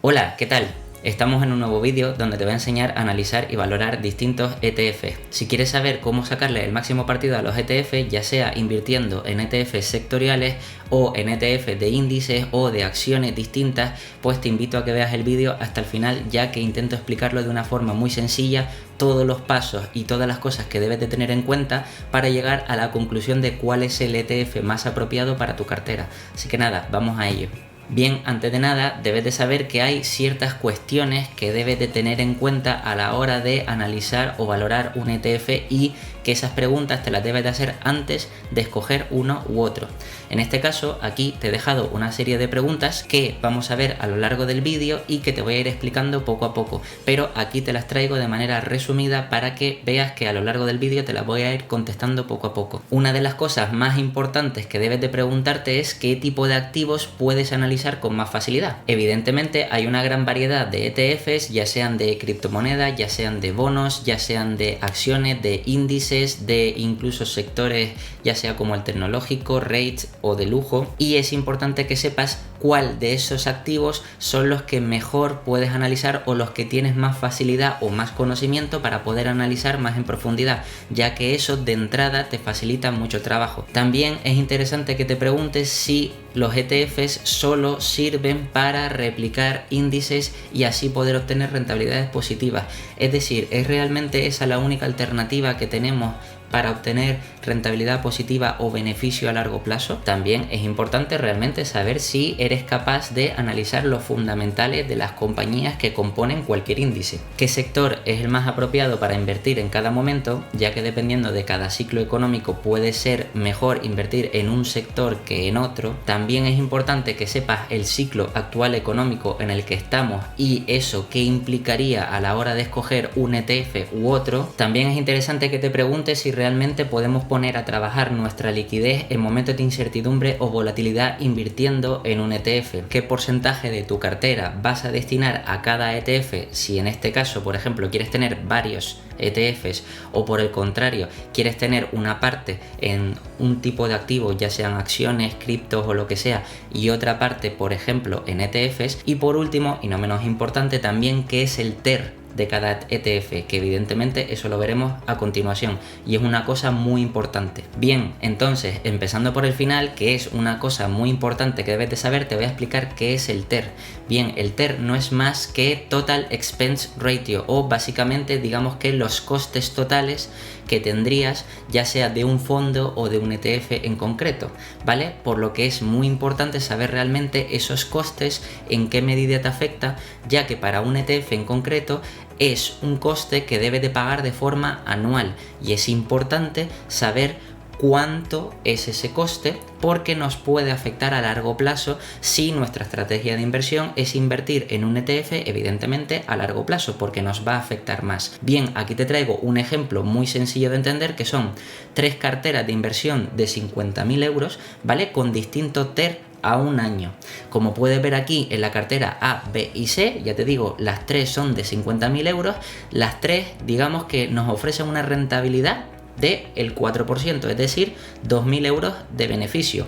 Hola, ¿qué tal? Estamos en un nuevo vídeo donde te voy a enseñar a analizar y valorar distintos ETFs. Si quieres saber cómo sacarle el máximo partido a los ETFs, ya sea invirtiendo en ETFs sectoriales o en ETFs de índices o de acciones distintas, pues te invito a que veas el vídeo hasta el final, ya que intento explicarlo de una forma muy sencilla, todos los pasos y todas las cosas que debes de tener en cuenta para llegar a la conclusión de cuál es el ETF más apropiado para tu cartera. Así que nada, vamos a ello. Bien, antes de nada, debes de saber que hay ciertas cuestiones que debes de tener en cuenta a la hora de analizar o valorar un ETF y que esas preguntas te las debes de hacer antes de escoger uno u otro. En este caso, aquí te he dejado una serie de preguntas que vamos a ver a lo largo del vídeo y que te voy a ir explicando poco a poco, pero aquí te las traigo de manera resumida para que veas que a lo largo del vídeo te las voy a ir contestando poco a poco. Una de las cosas más importantes que debes de preguntarte es qué tipo de activos puedes analizar con más facilidad. Evidentemente hay una gran variedad de ETFs, ya sean de criptomonedas, ya sean de bonos, ya sean de acciones, de índices, de incluso sectores, ya sea como el tecnológico, REITs o de lujo, y es importante que sepas cuál de esos activos son los que mejor puedes analizar o los que tienes más facilidad o más conocimiento para poder analizar más en profundidad, ya que eso de entrada te facilita mucho trabajo. También es interesante que te preguntes si los ETFs solo sirven para replicar índices y así poder obtener rentabilidades positivas. Es decir, ¿es realmente esa la única alternativa que tenemos para obtener rentabilidad positiva o beneficio a largo plazo? También es importante realmente saber si eres capaz de analizar los fundamentales de las compañías que componen cualquier índice. ¿Qué sector es el más apropiado para invertir en cada momento? Ya que dependiendo de cada ciclo económico puede ser mejor invertir en un sector que en otro. También es importante que sepas el ciclo actual económico en el que estamos y eso qué implicaría a la hora de escoger un ETF u otro. También es interesante que te preguntes si realmente podemos poner a trabajar nuestra liquidez en momentos de incertidumbre o volatilidad invirtiendo en un ETF. ¿Qué porcentaje de tu cartera vas a destinar a cada ETF? Si en este caso, por ejemplo, quieres tener varios ETFs o por el contrario, quieres tener una parte en un tipo de activo, ya sean acciones, criptos o lo que sea, y otra parte, por ejemplo, en ETFs. Y por último, y no menos importante también, ¿qué es el TER de cada ETF? Que evidentemente eso lo veremos a continuación y es una cosa muy importante. Bien, entonces empezando por el final, que es una cosa muy importante que debes de saber, te voy a explicar qué es el TER. Bien, el TER no es más que Total Expense Ratio, o básicamente digamos que los costes totales que tendrías ya sea de un fondo o de un ETF en concreto, ¿vale? Por lo que es muy importante saber realmente esos costes, en qué medida te afecta, ya que para un ETF en concreto es un coste que debe de pagar de forma anual y es importante saber cuánto es ese coste porque nos puede afectar a largo plazo si nuestra estrategia de inversión es invertir en un ETF, evidentemente a largo plazo, porque nos va a afectar más. Bien, aquí te traigo un ejemplo muy sencillo de entender, que son 3 carteras de inversión de 50.000 euros, ¿vale? Con distinto TER a un año. Como puedes ver aquí en la cartera A, B y C, ya te digo, las 3 son de 50.000 euros, las 3 digamos que nos ofrecen una rentabilidad del 4%, es decir, 2.000 euros de beneficio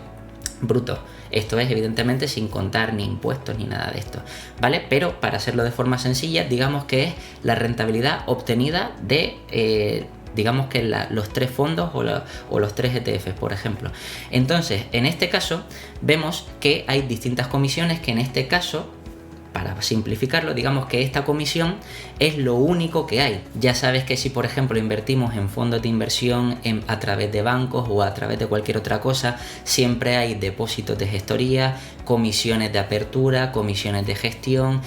bruto. Esto es evidentemente sin contar ni impuestos ni nada de esto, ¿vale? Pero para hacerlo de forma sencilla, digamos que es la rentabilidad obtenida de digamos que los 3 fondos o los 3 ETFs, por ejemplo. Entonces, en este caso, vemos que hay distintas comisiones que en este caso, para simplificarlo, digamos que esta comisión es lo único que hay. Ya sabes que si por ejemplo invertimos en fondos de inversión a través de bancos o a través de cualquier otra cosa, siempre hay depósitos de gestoría, comisiones de apertura, comisiones de gestión,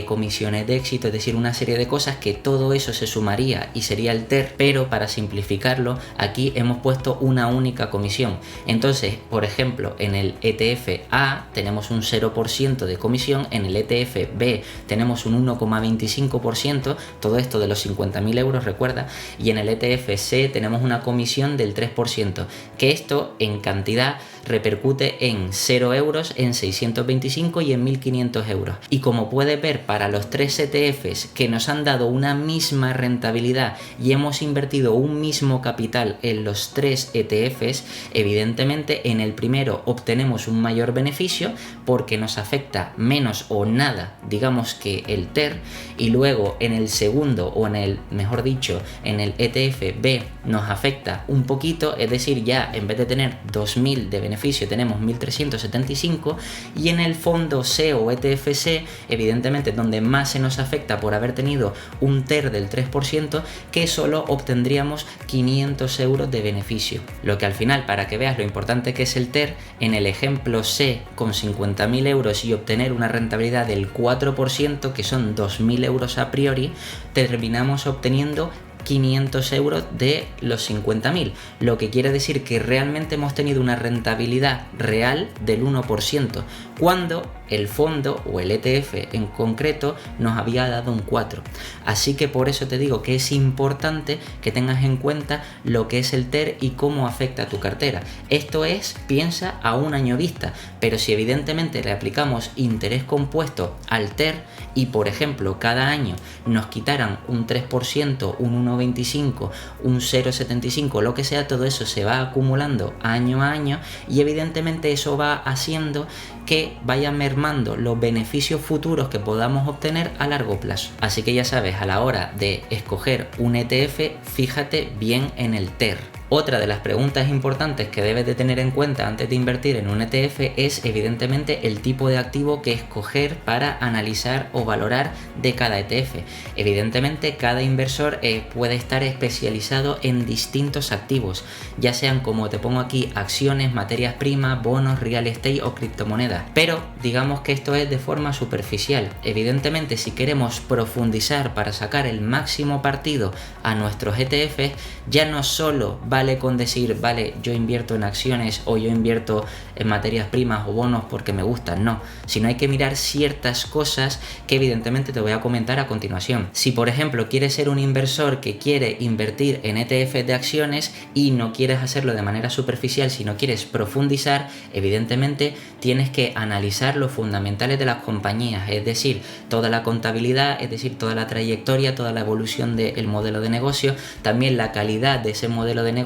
comisiones de éxito, es decir, una serie de cosas que todo eso se sumaría y sería el TER, pero para simplificarlo aquí hemos puesto una única comisión. Entonces, por ejemplo, en el ETF A tenemos un 0% de comisión, en el ETF B tenemos un 1,25%, todo esto de los 50.000 euros, recuerda, y en el ETF C tenemos una comisión del 3%, que esto en cantidad repercute en 0 euros, en 625 y en 1.500 euros. Y como puedes ver, para los 3 ETFs que nos han dado una misma rentabilidad y hemos invertido un mismo capital en los 3 ETFs, evidentemente en el primero obtenemos un mayor beneficio porque nos afecta menos o nada, digamos, que el TER, y luego en el segundo, o en el, mejor dicho, en el ETF B nos afecta un poquito, es decir, ya en vez de tener 2.000 de beneficio tenemos 1.375, y en el fondo C o ETF C, evidentemente donde más se nos afecta por haber tenido un TER del 3%, que solo obtendríamos 500 euros de beneficio. Lo que al final, para que veas lo importante que es el TER, en el ejemplo C con 50.000 euros y obtener una rentabilidad del 4%, que son 2.000 euros a priori, terminamos obteniendo 500 euros de los 50.000, lo que quiere decir que realmente hemos tenido una rentabilidad real del 1%, cuando el fondo o el ETF en concreto nos había dado un 4%. Así que por eso te digo que es importante que tengas en cuenta lo que es el TER y cómo afecta a tu cartera. Esto es, piensa a un año vista, pero si evidentemente le aplicamos interés compuesto al TER y por ejemplo cada año nos quitaran un 3%, un 1,25, un 0,75, lo que sea, todo eso se va acumulando año a año y evidentemente eso va haciendo que vaya mermando los beneficios futuros que podamos obtener a largo plazo. Así que ya sabes, a la hora de escoger un ETF, fíjate bien en el TER. Otra de las preguntas importantes que debes de tener en cuenta antes de invertir en un ETF es evidentemente el tipo de activo que escoger para analizar o valorar de cada ETF. Evidentemente cada inversor puede estar especializado en distintos activos, ya sean, como te pongo aquí, acciones, materias primas, bonos, real estate o criptomonedas. Pero digamos que esto es de forma superficial. Evidentemente, si queremos profundizar para sacar el máximo partido a nuestros ETFs, ya no solo vale con decir, vale, yo invierto en acciones o yo invierto en materias primas o bonos porque me gustan, no, sino hay que mirar ciertas cosas que evidentemente te voy a comentar a continuación. Si por ejemplo quieres ser un inversor que quiere invertir en ETFs de acciones y no quieres hacerlo de manera superficial, sino quieres profundizar, evidentemente tienes que analizar los fundamentales de las compañías, es decir, toda la contabilidad, es decir, toda la trayectoria, toda la evolución del modelo de negocio, también la calidad de ese modelo de negocio,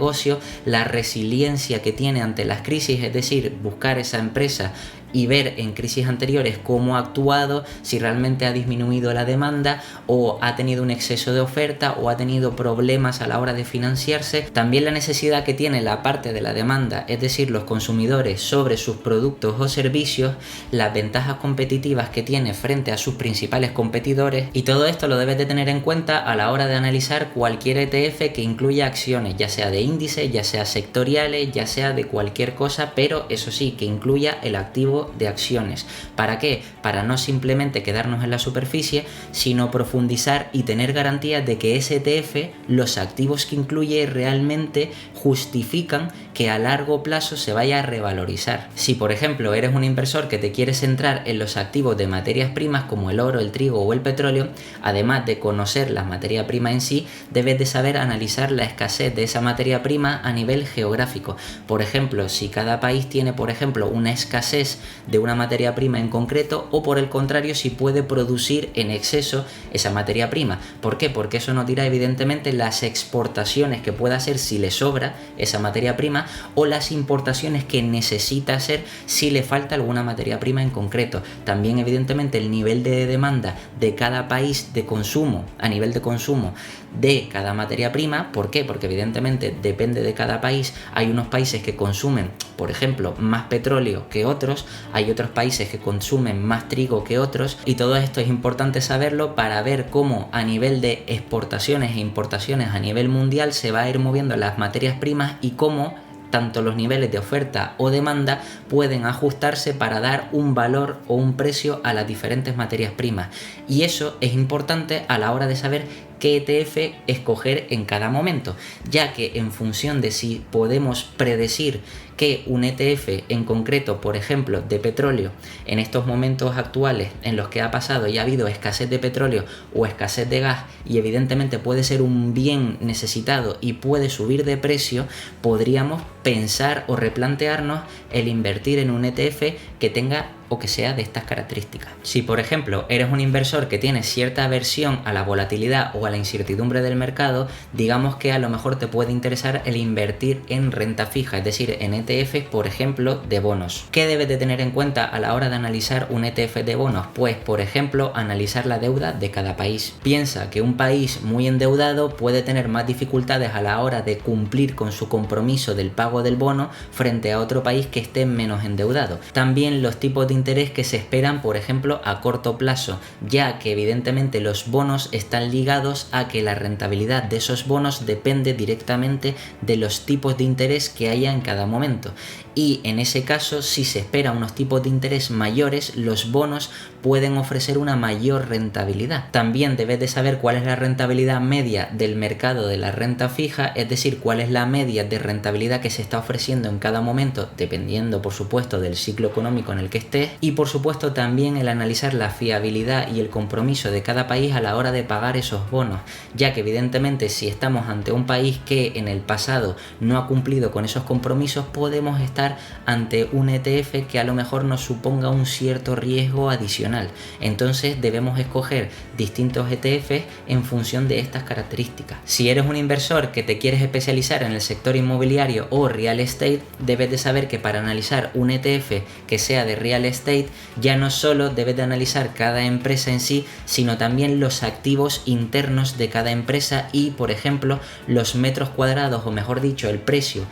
la resiliencia que tiene ante las crisis, es decir, buscar esa empresa y ver en crisis anteriores cómo ha actuado, si realmente ha disminuido la demanda o ha tenido un exceso de oferta o ha tenido problemas a la hora de financiarse. También la necesidad que tiene la parte de la demanda, es decir, los consumidores sobre sus productos o servicios, las ventajas competitivas que tiene frente a sus principales competidores, y todo esto lo debes de tener en cuenta a la hora de analizar cualquier ETF que incluya acciones, ya sea de índices, ya sea sectoriales, ya sea de cualquier cosa, pero eso sí, que incluya el activo de acciones. ¿Para qué? Para no simplemente quedarnos en la superficie, sino profundizar y tener garantías de que ese ETF, los activos que incluye realmente justifican que a largo plazo se vaya a revalorizar. Si por ejemplo eres un inversor que te quieres centrar en los activos de materias primas como el oro, el trigo o el petróleo, además de conocer la materia prima en sí, debes de saber analizar la escasez de esa materia prima a nivel geográfico. Por ejemplo, si cada país tiene, por ejemplo, una escasez de una materia prima en concreto, o por el contrario, si puede producir en exceso esa materia prima. ¿Por qué? Porque eso nos dirá evidentemente las exportaciones que pueda hacer si le sobra esa materia prima, o las importaciones que necesita hacer si le falta alguna materia prima en concreto. También evidentemente el nivel de demanda de cada país de consumo, a nivel de consumo de cada materia prima. ¿Por qué? Porque evidentemente depende de cada país. Hay unos países que consumen, por ejemplo, más petróleo que otros, hay otros países que consumen más trigo que otros, y todo esto es importante saberlo para ver cómo a nivel de exportaciones e importaciones a nivel mundial se va a ir moviendo las materias primas y cómo tanto los niveles de oferta o demanda pueden ajustarse para dar un valor o un precio a las diferentes materias primas. Y eso es importante a la hora de saber qué ETF escoger en cada momento, ya que en función de si podemos predecir que un ETF en concreto, por ejemplo, de petróleo, en estos momentos actuales en los que ha pasado y ha habido escasez de petróleo o escasez de gas, y evidentemente puede ser un bien necesitado y puede subir de precio, podríamos pensar o replantearnos el invertir en un ETF que tenga o que sea de estas características. Si por ejemplo eres un inversor que tiene cierta aversión a la volatilidad o a la incertidumbre del mercado, digamos que a lo mejor te puede interesar el invertir en renta fija, es decir, en ETFs, por ejemplo, de bonos. ¿Qué debes de tener en cuenta a la hora de analizar un ETF de bonos? Pues por ejemplo, analizar la deuda de cada país. Piensa que un país muy endeudado puede tener más dificultades a la hora de cumplir con su compromiso del pago del bono frente a otro país que esté menos endeudado. También los tipos de interés que se esperan, por ejemplo, a corto plazo, ya que evidentemente los bonos están ligados a que la rentabilidad de esos bonos depende directamente de los tipos de interés que haya en cada momento. Y en ese caso, si se espera unos tipos de interés mayores, los bonos pueden ofrecer una mayor rentabilidad. También debes de saber cuál es la rentabilidad media del mercado de la renta fija, es decir, cuál es la media de rentabilidad que se está ofreciendo en cada momento, dependiendo por supuesto del ciclo económico en el que estés, y por supuesto también el analizar la fiabilidad y el compromiso de cada país a la hora de pagar esos bonos, ya que evidentemente si estamos ante un país que en el pasado no ha cumplido con esos compromisos, podemos estar ante un ETF que a lo mejor nos suponga un cierto riesgo adicional. Entonces debemos escoger distintos ETFs en función de estas características. Si eres un inversor que te quieres especializar en el sector inmobiliario o real estate, debes de saber que para analizar un ETF que sea de real estate, ya no solo debes de analizar cada empresa en sí, sino también los activos internos de cada empresa y, por ejemplo, los metros cuadrados, o mejor dicho, el precio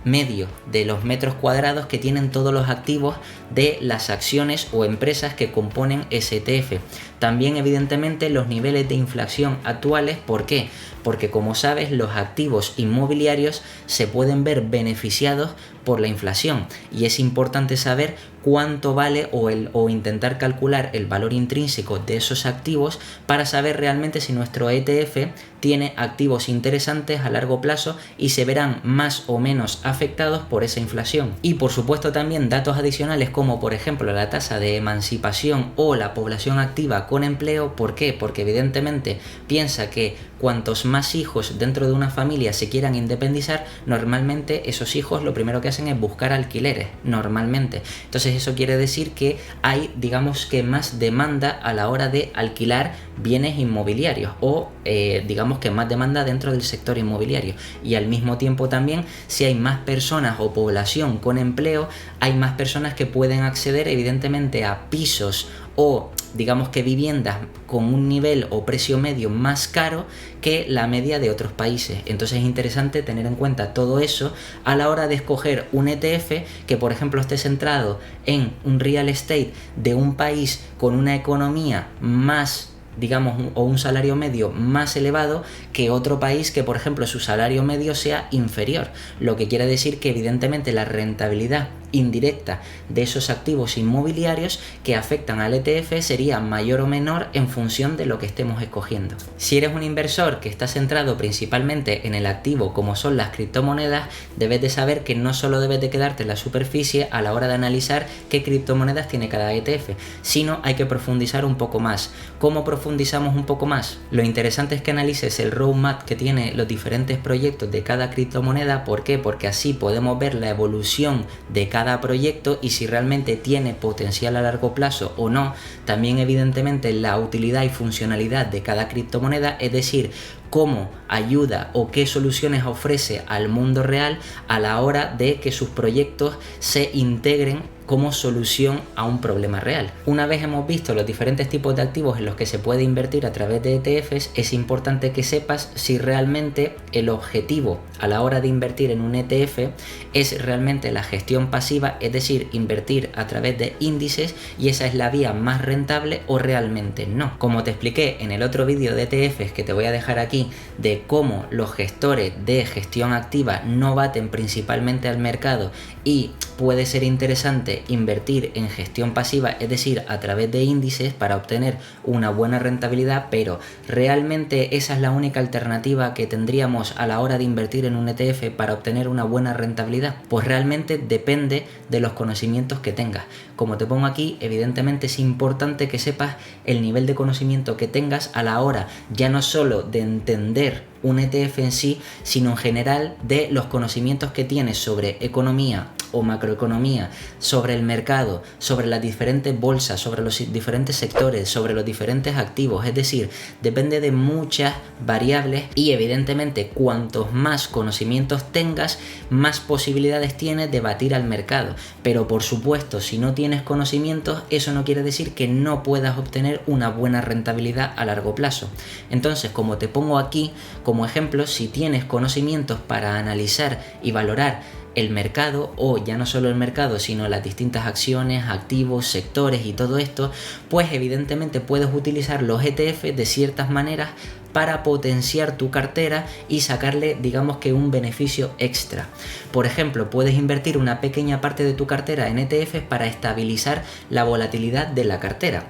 medio de los metros cuadrados que tienen todos los activos de las acciones o empresas que componen ese ETF. También evidentemente los niveles de inflación actuales. ¿Por qué? Porque como sabes, los activos inmobiliarios se pueden ver beneficiados por la inflación y es importante saber cuánto vale o intentar calcular el valor intrínseco de esos activos para saber realmente si nuestro ETF tiene activos interesantes a largo plazo y se verán más o menos afectados por esa inflación. Y por supuesto también datos adicionales como por ejemplo la tasa de emancipación o la población activa con empleo. ¿Por qué? Porque evidentemente piensa que cuantos más hijos dentro de una familia se quieran independizar, normalmente esos hijos lo primero que hacen es buscar alquileres, normalmente. Entonces eso quiere decir que hay, digamos que más demanda a la hora de alquilar bienes inmobiliarios o digamos que más demanda dentro del sector inmobiliario. Y al mismo tiempo también, si hay más personas o población con empleo, hay más personas que pueden acceder evidentemente a pisos o digamos que viviendas con un nivel o precio medio más caro que la media de otros países. Entonces es interesante tener en cuenta todo eso a la hora de escoger un ETF que por ejemplo esté centrado en un real estate de un país con una economía más, digamos, o un salario medio más elevado que otro país que, por ejemplo, su salario medio sea inferior. Lo que quiere decir que, evidentemente, la rentabilidad indirecta de esos activos inmobiliarios que afectan al ETF sería mayor o menor en función de lo que estemos escogiendo. Si eres un inversor que está centrado principalmente en el activo como son las criptomonedas, debes de saber que no solo debes de quedarte en la superficie a la hora de analizar qué criptomonedas tiene cada ETF, sino hay que profundizar un poco más. ¿Cómo profundizamos un poco más? Lo interesante es que analices el roadmap que tiene los diferentes proyectos de cada criptomoneda. ¿Por qué? Porque así podemos ver la evolución de cada proyecto y si realmente tiene potencial a largo plazo o no. También evidentemente la utilidad y funcionalidad de cada criptomoneda, es decir, cómo ayuda o qué soluciones ofrece al mundo real a la hora de que sus proyectos se integren como solución a un problema real. Una vez hemos visto los diferentes tipos de activos en los que se puede invertir a través de ETFs, es importante que sepas si realmente el objetivo a la hora de invertir en un ETF es realmente la gestión pasiva, es decir, invertir a través de índices y esa es la vía más rentable o realmente no. Como te expliqué en el otro vídeo de ETFs que te voy a dejar aquí de cómo los gestores de gestión activa no baten principalmente al mercado y puede ser interesante importante invertir en gestión pasiva, es decir, a través de índices para obtener una buena rentabilidad, pero ¿realmente esa es la única alternativa que tendríamos a la hora de invertir en un ETF para obtener una buena rentabilidad? Pues realmente depende de los conocimientos que tengas. Como te pongo aquí, evidentemente es importante que sepas el nivel de conocimiento que tengas a la hora ya no solo de entender un ETF en sí, sino en general de los conocimientos que tienes sobre economía o macroeconomía, sobre el mercado, sobre las diferentes bolsas, sobre los diferentes sectores, sobre los diferentes activos. Es decir, depende de muchas variables y evidentemente cuantos más conocimientos tengas, más posibilidades tienes de batir al mercado. Pero por supuesto, si no tienes conocimientos, eso no quiere decir que no puedas obtener una buena rentabilidad a largo plazo. Entonces, como te pongo aquí como ejemplo, si tienes conocimientos para analizar y valorar el mercado, o ya no solo el mercado, sino las distintas acciones, activos, sectores y todo esto, pues evidentemente puedes utilizar los ETF de ciertas maneras para potenciar tu cartera y sacarle, digamos que un beneficio extra. Por ejemplo, puedes invertir una pequeña parte de tu cartera en ETFs para estabilizar la volatilidad de la cartera.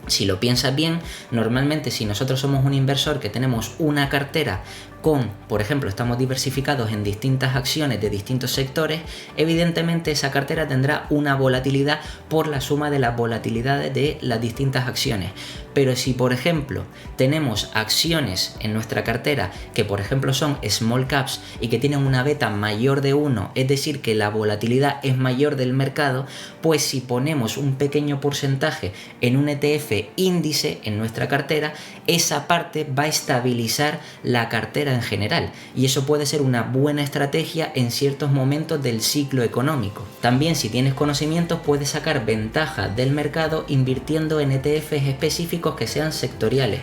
Si lo piensas bien, normalmente si nosotros somos un inversor que tenemos una cartera con, por ejemplo, estamos diversificados en distintas acciones de distintos sectores, evidentemente esa cartera tendrá una volatilidad por la suma de las volatilidades de las distintas acciones. Pero si, por ejemplo, tenemos acciones en nuestra cartera que, por ejemplo, son small caps y que tienen una beta mayor de 1, es decir, que la volatilidad es mayor del mercado, pues si ponemos un pequeño porcentaje en un ETF índice en nuestra cartera, esa parte va a estabilizar la cartera en general, y eso puede ser una buena estrategia en ciertos momentos del ciclo económico. También, si tienes conocimientos, puedes sacar ventaja del mercado invirtiendo en ETFs específicos que sean sectoriales.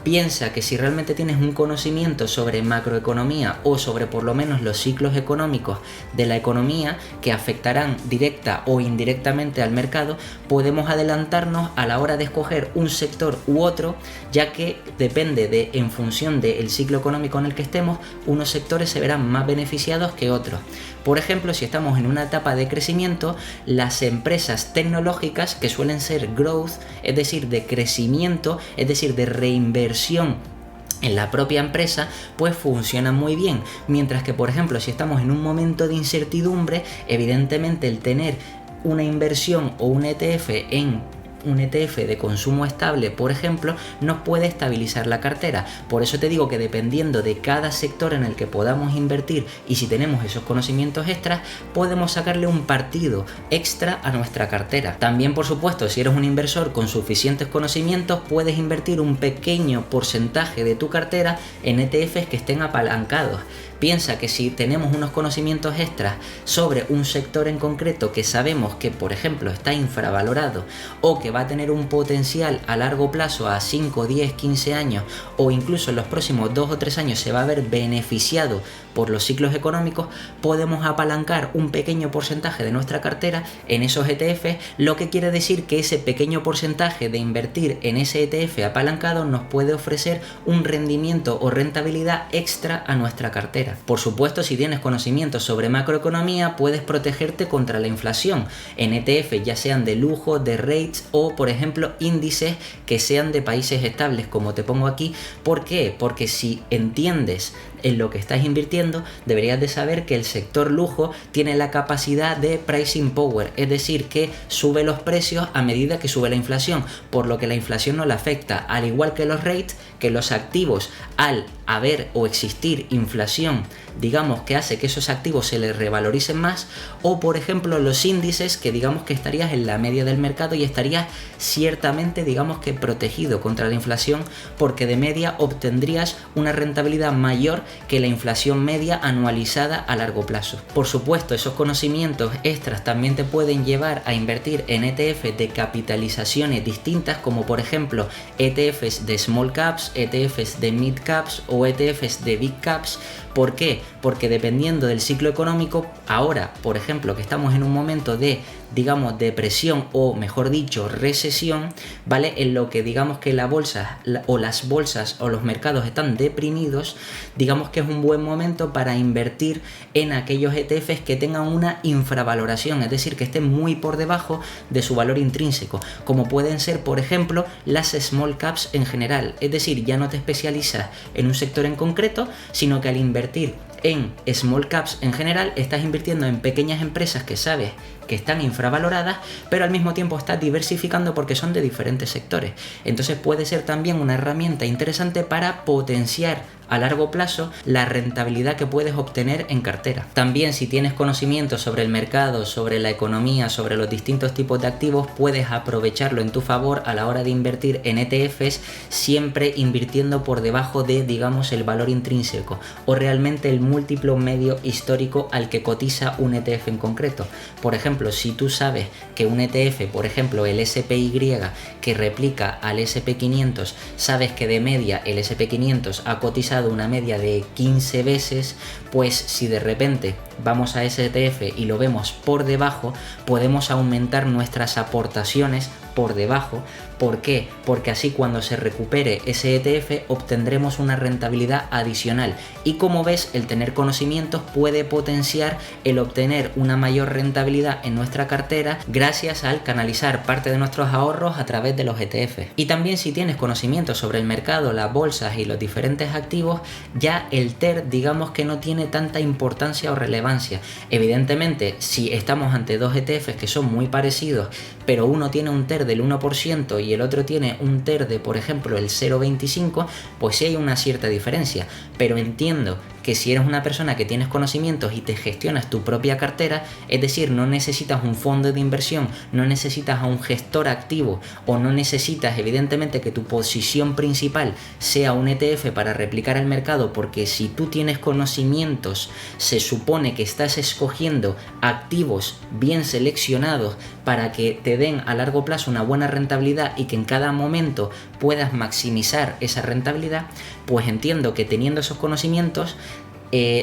Piensa que si realmente tienes un conocimiento sobre macroeconomía o sobre por lo menos los ciclos económicos de la economía que afectarán directa o indirectamente al mercado, podemos adelantarnos a la hora de escoger un sector u otro, ya que depende de, en función del ciclo económico en el que estemos, unos sectores se verán más beneficiados que otros. Por ejemplo, si estamos en una etapa de crecimiento, las empresas tecnológicas que suelen ser growth, es decir, de crecimiento, es decir, de reinversión en la propia empresa, pues funcionan muy bien. Mientras que, por ejemplo, si estamos en un momento de incertidumbre, evidentemente el tener una inversión o un ETF en un ETF de consumo estable, por ejemplo, nos puede estabilizar la cartera. Por eso te digo que dependiendo de cada sector en el que podamos invertir y si tenemos esos conocimientos extras, podemos sacarle un partido extra a nuestra cartera. También, por supuesto, si eres un inversor con suficientes conocimientos, puedes invertir un pequeño porcentaje de tu cartera en ETFs que estén apalancados. Piensa que si tenemos unos conocimientos extras sobre un sector en concreto que sabemos que, por ejemplo, está infravalorado o que va a tener un potencial a largo plazo, a 5, 10, 15 años o incluso en los próximos 2 o 3 años se va a ver beneficiado por los ciclos económicos, podemos apalancar un pequeño porcentaje de nuestra cartera en esos ETFs, lo que quiere decir que ese pequeño porcentaje de invertir en ese ETF apalancado nos puede ofrecer un rendimiento o rentabilidad extra a nuestra cartera. Por supuesto, si tienes conocimientos sobre macroeconomía, puedes protegerte contra la inflación en ETF, ya sean de lujo, de rates o, por ejemplo, índices que sean de países estables, como te pongo aquí. ¿Por qué? Porque si entiendes en lo que estás invirtiendo, deberías de saber que el sector lujo tiene la capacidad de pricing power, es decir, que sube los precios a medida que sube la inflación, por lo que la inflación no le afecta, al igual que los rates, que los activos, al haber o existir inflación, digamos que hace que esos activos se les revaloricen más, o por ejemplo los índices, que digamos que estarías en la media del mercado y estarías ciertamente, digamos que protegido contra la inflación, porque de media obtendrías una rentabilidad mayor que la inflación media anualizada a largo plazo. Por supuesto, esos conocimientos extras también te pueden llevar a invertir en ETFs de capitalizaciones distintas, como por ejemplo ETFs de small caps, ETFs de mid caps o ETFs de big caps. ¿Por qué? Porque dependiendo del ciclo económico, ahora, por ejemplo, que estamos en un momento de digamos, depresión o mejor dicho recesión, ¿vale? En lo que digamos que la bolsa o las bolsas o los mercados están deprimidos, digamos que es un buen momento para invertir en aquellos ETFs que tengan una infravaloración, es decir, que estén muy por debajo de su valor intrínseco, como pueden ser, por ejemplo, las small caps en general, es decir, ya no te especializas en un sector en concreto, sino que al invertir en small caps en general estás invirtiendo en pequeñas empresas que sabes que están infravaloradas, pero al mismo tiempo estás diversificando porque son de diferentes sectores. Entonces puede ser también una herramienta interesante para potenciar a largo plazo la rentabilidad que puedes obtener en cartera. También, si tienes conocimiento sobre el mercado, sobre la economía, sobre los distintos tipos de activos, puedes aprovecharlo en tu favor a la hora de invertir en ETFs, siempre invirtiendo por debajo de, digamos, el valor intrínseco o realmente el múltiplo medio histórico al que cotiza un ETF en concreto. Por ejemplo, si tú sabes que un ETF, por ejemplo el SPY, que replica al SP500, sabes que de media el SP500 ha cotizado una media de 15 veces, pues si de repente vamos a ese ETF y lo vemos por debajo, podemos aumentar nuestras aportaciones por debajo. ¿Por qué? Porque así cuando se recupere ese ETF obtendremos una rentabilidad adicional, y como ves, el tener conocimientos puede potenciar el obtener una mayor rentabilidad en nuestra cartera gracias al canalizar parte de nuestros ahorros a través de los ETF. Y también, si tienes conocimientos sobre el mercado, las bolsas y los diferentes activos, ya el TER digamos que no tiene tanta importancia o relevancia. Evidentemente, si estamos ante dos ETFs que son muy parecidos, pero uno tiene un TER del 1% y el otro tiene un TER de, por ejemplo, el 0,25, pues sí hay una cierta diferencia, pero entiendo que si eres una persona que tienes conocimientos y te gestionas tu propia cartera, es decir, no necesitas un fondo de inversión, no necesitas a un gestor activo o no necesitas evidentemente que tu posición principal sea un ETF para replicar el mercado, porque si tú tienes conocimientos se supone que estás escogiendo activos bien seleccionados para que te den a largo plazo una buena rentabilidad y que en cada momento puedas maximizar esa rentabilidad, pues entiendo que teniendo esos conocimientos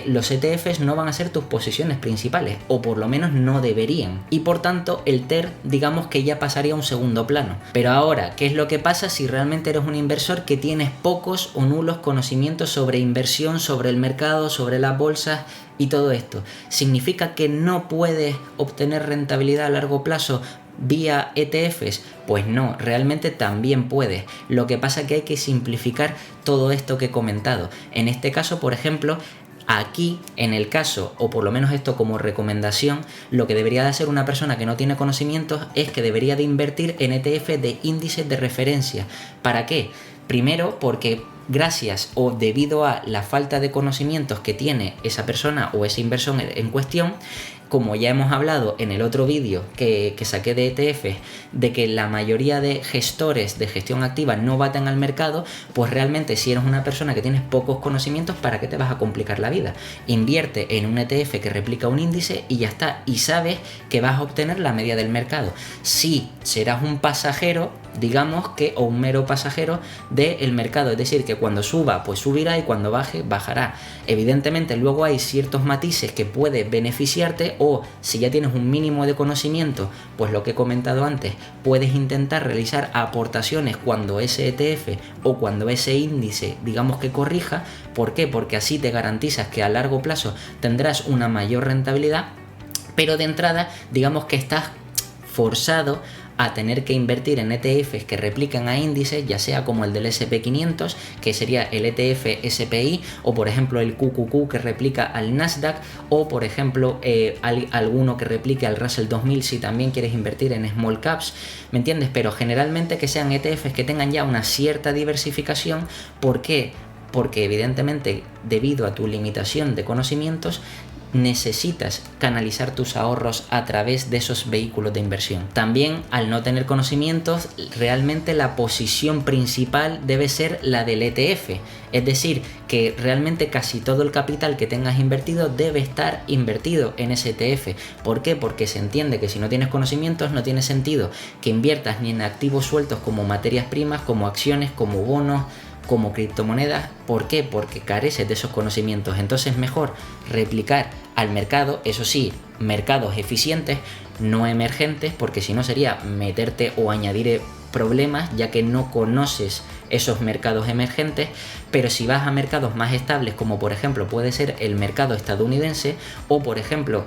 los ETFs no van a ser tus posiciones principales, o por lo menos no deberían, y por tanto el TER digamos que ya pasaría a un segundo plano. Pero ahora, ¿qué es lo que pasa si realmente eres un inversor que tienes pocos o nulos conocimientos sobre inversión, sobre el mercado, sobre las bolsas y todo esto? ¿Significa que no puedes obtener rentabilidad a largo plazo vía ETFs? Pues no, realmente también puedes. Lo que pasa es que hay que simplificar todo esto que he comentado. En este caso, por ejemplo, aquí, en el caso, o por lo menos esto como recomendación, lo que debería de hacer una persona que no tiene conocimientos es que debería de invertir en ETF de índices de referencia. ¿Para qué? Primero, porque gracias o debido a la falta de conocimientos que tiene esa persona o ese inversor en cuestión, como ya hemos hablado en el otro vídeo que saqué de ETF, de que la mayoría de gestores de gestión activa no baten al mercado, pues realmente si eres una persona que tienes pocos conocimientos, ¿para qué te vas a complicar la vida? Invierte en un ETF que replica un índice y ya está, y sabes que vas a obtener la media del mercado. Sí, serás un pasajero, digamos que, o un mero pasajero del mercado, es decir, que cuando suba pues subirá y cuando baje bajará. Evidentemente luego hay ciertos matices que puede beneficiarte, o si ya tienes un mínimo de conocimiento, pues lo que he comentado antes, puedes intentar realizar aportaciones cuando ese ETF o cuando ese índice digamos que corrija. ¿Por qué? Porque así te garantizas que a largo plazo tendrás una mayor rentabilidad, pero de entrada digamos que estás forzado a tener que invertir en ETFs que replican a índices, ya sea como el del SP500, que sería el ETF SPI, o por ejemplo el QQQ que replica al Nasdaq, o por ejemplo alguno que replique al Russell 2000 si también quieres invertir en small caps, ¿me entiendes? Pero generalmente que sean ETFs que tengan ya una cierta diversificación. ¿Por qué? Porque evidentemente debido a tu limitación de conocimientos necesitas canalizar tus ahorros a través de esos vehículos de inversión. También, al no tener conocimientos, realmente la posición principal debe ser la del ETF, es decir, que realmente casi todo el capital que tengas invertido debe estar invertido en ese ETF. ¿Por qué? Porque se entiende que si no tienes conocimientos no tiene sentido que inviertas ni en activos sueltos como materias primas, como acciones, como bonos, como criptomonedas. ¿Por qué? Porque careces de esos conocimientos. Entonces es mejor replicar al mercado, eso sí, mercados eficientes, no emergentes, porque si no sería meterte o añadir problemas, ya que no conoces esos mercados emergentes. Pero si vas a mercados más estables, como por ejemplo puede ser el mercado estadounidense, o por ejemplo,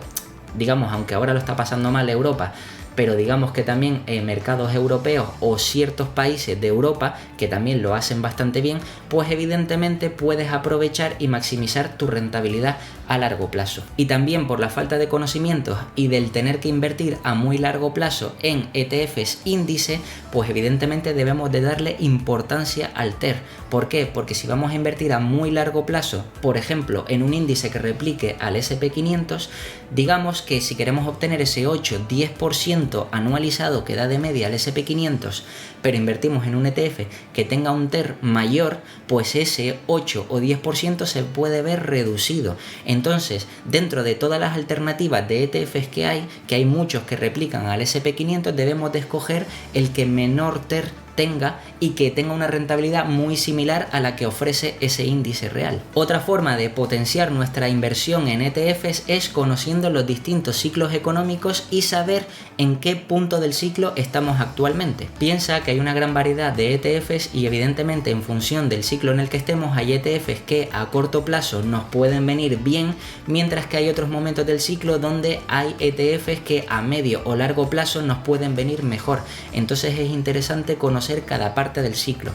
digamos, aunque ahora lo está pasando mal Europa, pero digamos que también mercados europeos o ciertos países de Europa que también lo hacen bastante bien, pues evidentemente puedes aprovechar y maximizar tu rentabilidad a largo plazo. Y también por la falta de conocimientos y del tener que invertir a muy largo plazo en ETFs índice, pues evidentemente debemos de darle importancia al TER. ¿Por qué? Porque si vamos a invertir a muy largo plazo, por ejemplo, en un índice que replique al SP500, digamos que si queremos obtener ese 8-10% anualizado que da de media al SP500, pero invertimos en un ETF que tenga un TER mayor, pues ese 8 o 10% se puede ver reducido. Entonces, dentro de todas las alternativas de ETFs que hay muchos que replican al SP500, debemos de escoger el que menor TER tenga y que tenga una rentabilidad muy similar a la que ofrece ese índice real. Otra forma de potenciar nuestra inversión en ETFs es conociendo los distintos ciclos económicos y saber en qué punto del ciclo estamos actualmente. Piensa que hay una gran variedad de ETFs y evidentemente en función del ciclo en el que estemos hay ETFs que a corto plazo nos pueden venir bien, mientras que hay otros momentos del ciclo donde hay ETFs que a medio o largo plazo nos pueden venir mejor. Entonces es interesante conocer cada parte del ciclo.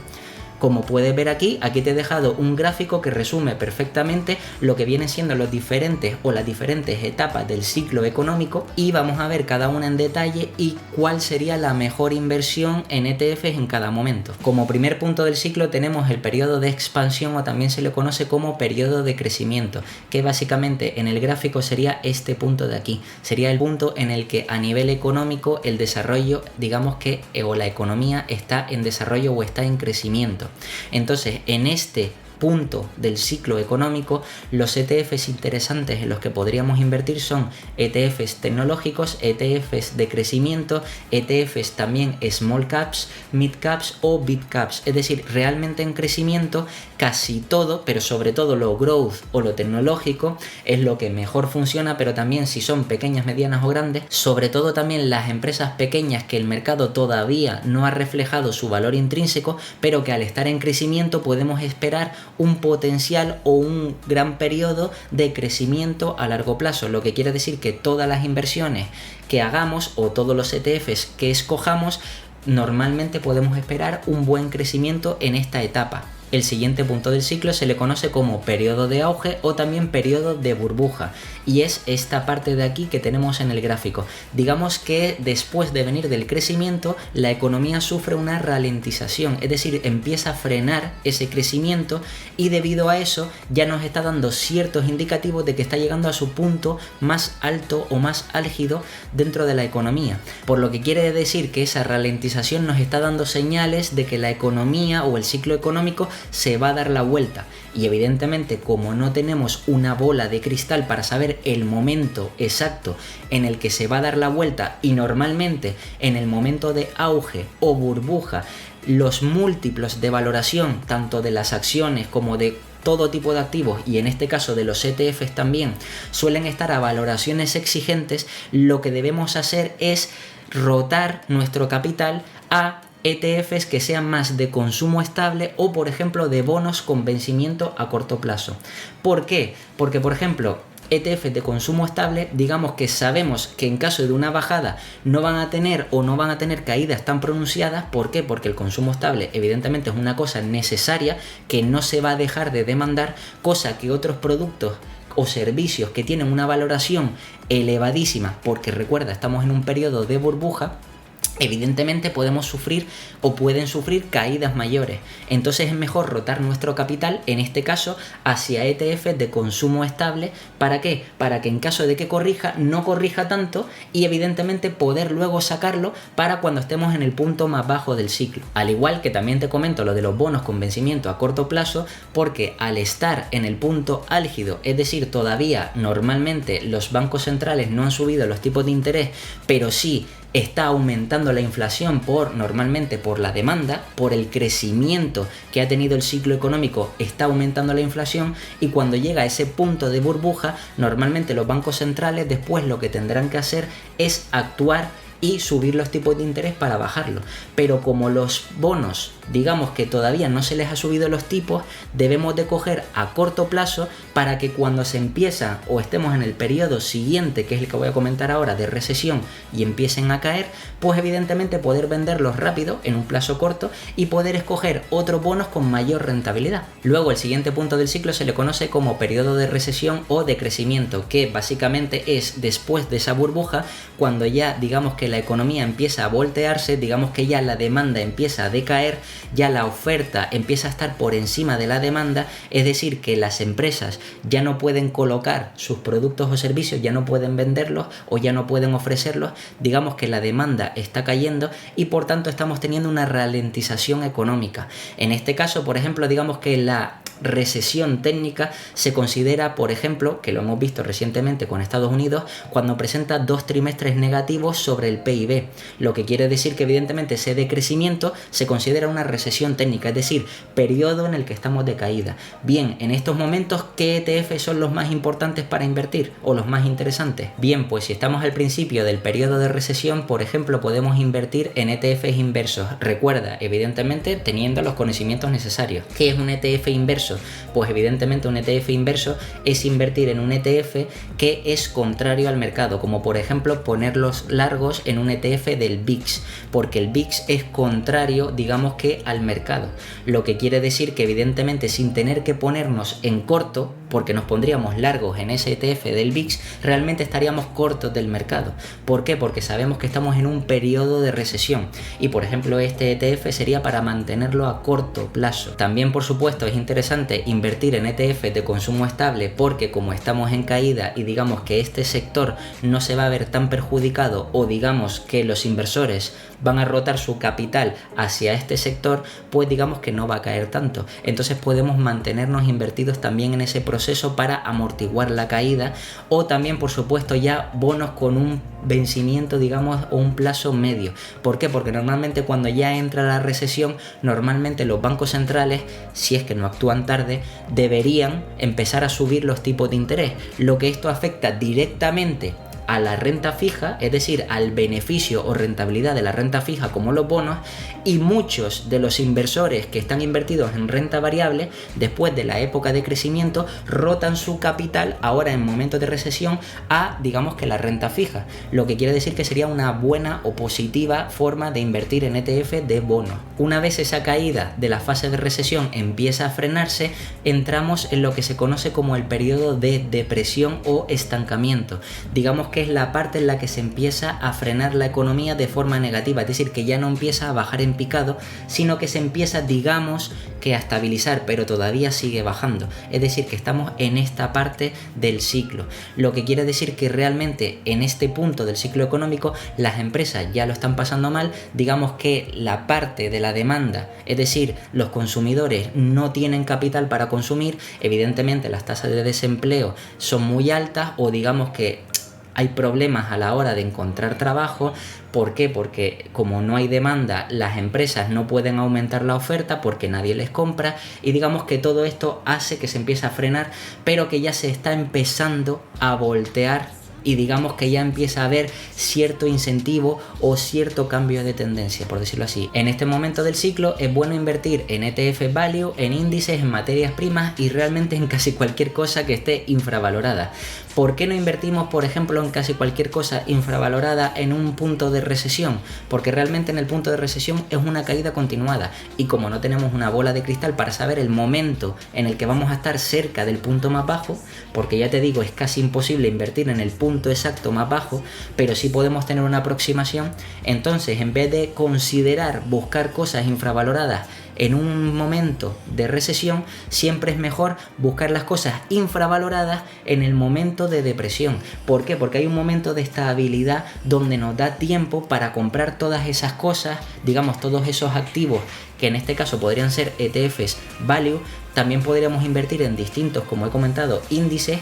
Como puedes ver aquí te he dejado un gráfico que resume perfectamente lo que vienen siendo los diferentes o las diferentes etapas del ciclo económico, y vamos a ver cada una en detalle y cuál sería la mejor inversión en ETFs en cada momento. Como primer punto del ciclo tenemos el periodo de expansión, o también se le conoce como periodo de crecimiento, que básicamente en el gráfico sería este punto de aquí. Sería el punto en el que a nivel económico el desarrollo, digamos que o la economía está en desarrollo o está en crecimiento. Entonces, en este punto del ciclo económico, los ETFs interesantes en los que podríamos invertir son ETFs tecnológicos, ETFs de crecimiento, ETFs también small caps, mid caps o big caps, es decir, realmente en crecimiento casi todo, pero sobre todo lo growth o lo tecnológico es lo que mejor funciona, pero también si son pequeñas, medianas o grandes, sobre todo también las empresas pequeñas que el mercado todavía no ha reflejado su valor intrínseco, pero que al estar en crecimiento podemos esperar un potencial o un gran periodo de crecimiento a largo plazo, lo que quiere decir que todas las inversiones que hagamos o todos los ETFs que escojamos normalmente podemos esperar un buen crecimiento en esta etapa. El siguiente punto del ciclo se le conoce como periodo de auge o también periodo de burbuja, y es esta parte de aquí que tenemos en el gráfico. Digamos que después de venir del crecimiento, la economía sufre una ralentización, es decir, empieza a frenar ese crecimiento, y debido a eso ya nos está dando ciertos indicativos de que está llegando a su punto más alto o más álgido dentro de la economía, por lo que quiere decir que esa ralentización nos está dando señales de que la economía o el ciclo económico se va a dar la vuelta. Y evidentemente, como no tenemos una bola de cristal para saber el momento exacto en el que se va a dar la vuelta, y normalmente en el momento de auge o burbuja los múltiplos de valoración tanto de las acciones como de todo tipo de activos, y en este caso de los ETFs también, suelen estar a valoraciones exigentes, lo que debemos hacer es rotar nuestro capital a ETFs que sean más de consumo estable o, por ejemplo, de bonos con vencimiento a corto plazo. ¿Por qué? Porque, por ejemplo, ETFs de consumo estable, digamos que sabemos que en caso de una bajada no van a tener caídas tan pronunciadas. ¿Por qué? Porque el consumo estable evidentemente es una cosa necesaria que no se va a dejar de demandar, cosa que otros productos o servicios que tienen una valoración elevadísima, porque recuerda, estamos en un periodo de burbuja, evidentemente podemos sufrir o pueden sufrir caídas mayores. Entonces es mejor rotar nuestro capital, en este caso, hacia ETFs de consumo estable. ¿Para qué? Para que en caso de que corrija, no corrija tanto, y evidentemente poder luego sacarlo para cuando estemos en el punto más bajo del ciclo. Al igual que también te comento lo de los bonos con vencimiento a corto plazo, porque al estar en el punto álgido, es decir, todavía normalmente los bancos centrales no han subido los tipos de interés, pero sí está aumentando la inflación normalmente por la demanda, por el crecimiento que ha tenido el ciclo económico, está aumentando la inflación, y cuando llega a ese punto de burbuja, normalmente los bancos centrales después lo que tendrán que hacer es actuar y subir los tipos de interés para bajarlo. Pero como los bonos, digamos que todavía no se les ha subido los tipos, debemos de coger a corto plazo para que cuando se empieza o estemos en el periodo siguiente, que es el que voy a comentar ahora, de recesión, y empiecen a caer, pues evidentemente poder venderlos rápido en un plazo corto y poder escoger otros bonos con mayor rentabilidad. Luego el siguiente punto del ciclo se le conoce como periodo de recesión o de crecimiento, que básicamente es después de esa burbuja, cuando ya digamos que la economía empieza a voltearse, digamos que ya la demanda empieza a decaer, ya la oferta empieza a estar por encima de la demanda, es decir, que las empresas ya no pueden colocar sus productos o servicios, ya no pueden venderlos o ya no pueden ofrecerlos, digamos que la demanda está cayendo y por tanto estamos teniendo una ralentización económica. En este caso, por ejemplo, digamos que la recesión técnica se considera, por ejemplo, que lo hemos visto recientemente con Estados Unidos, cuando presenta 2 trimestres negativos sobre el PIB, lo que quiere decir que evidentemente ese decrecimiento se considera una recesión técnica, es decir, periodo en el que estamos de caída. Bien, en estos momentos, ¿qué ETF son los más importantes para invertir o los más interesantes? Bien, pues si estamos al principio del periodo de recesión, por ejemplo, podemos invertir en ETFs inversos. Recuerda, evidentemente, teniendo los conocimientos necesarios. ¿Qué es un ETF inverso? Pues evidentemente un ETF inverso es invertir en un ETF que es contrario al mercado, como por ejemplo ponerlos largos en un ETF del VIX, porque el VIX es contrario, digamos que al mercado, lo que quiere decir que evidentemente sin tener que ponernos en corto, porque nos pondríamos largos en ese ETF del VIX, realmente estaríamos cortos del mercado. ¿Por qué? Porque sabemos que estamos en un periodo de recesión y por ejemplo este ETF sería para mantenerlo a corto plazo. También por supuesto es interesante invertir en ETF de consumo estable, porque como estamos en caída y digamos que este sector no se va a ver tan perjudicado, o digamos que los inversores van a rotar su capital hacia este sector, pues digamos que no va a caer tanto. Entonces podemos mantenernos invertidos también en ese proceso para amortiguar la caída, o también por supuesto ya bonos con un vencimiento, digamos, o un plazo medio. ¿Por qué? Porque normalmente cuando ya entra la recesión, normalmente los bancos centrales, si es que no actúan tarde, deberían empezar a subir los tipos de interés, lo que esto afecta directamente a la renta fija, es decir, al beneficio o rentabilidad de la renta fija como los bonos, y muchos de los inversores que están invertidos en renta variable, después de la época de crecimiento, rotan su capital ahora en momentos de recesión a, digamos que la renta fija, lo que quiere decir que sería una buena o positiva forma de invertir en ETF de bonos. Una vez esa caída de la fase de recesión empieza a frenarse, entramos en lo que se conoce como el periodo de depresión o estancamiento. Digamos que es la parte en la que se empieza a frenar la economía de forma negativa, es decir, que ya no empieza a bajar en picado, sino que se empieza, digamos, que a estabilizar, pero todavía sigue bajando. Es decir, que estamos en esta parte del ciclo, lo que quiere decir que realmente en este punto del ciclo económico las empresas ya lo están pasando mal, digamos que la parte de la demanda, es decir, los consumidores no tienen capital para consumir, evidentemente las tasas de desempleo son muy altas, o digamos que hay problemas a la hora de encontrar trabajo. ¿Por qué? Porque como no hay demanda, las empresas no pueden aumentar la oferta porque nadie les compra, y digamos que todo esto hace que se empiece a frenar, pero que ya se está empezando a voltear y digamos que ya empieza a haber cierto incentivo o cierto cambio de tendencia, por decirlo así. En este momento del ciclo es bueno invertir en ETF value, en índices, en materias primas y realmente en casi cualquier cosa que esté infravalorada. ¿Por qué no invertimos, por ejemplo, en casi cualquier cosa infravalorada en un punto de recesión? Porque realmente en el punto de recesión es una caída continuada, y como no tenemos una bola de cristal para saber el momento en el que vamos a estar cerca del punto más bajo, porque ya te digo, es casi imposible invertir en el punto exacto más bajo, pero sí podemos tener una aproximación. Entonces, en vez de considerar buscar cosas infravaloradas en un momento de recesión, siempre es mejor buscar las cosas infravaloradas en el momento de depresión. ¿Por qué? Porque hay un momento de estabilidad donde nos da tiempo para comprar todas esas cosas, digamos todos esos activos que en este caso podrían ser ETFs value. También podríamos invertir en distintos, como he comentado, índices,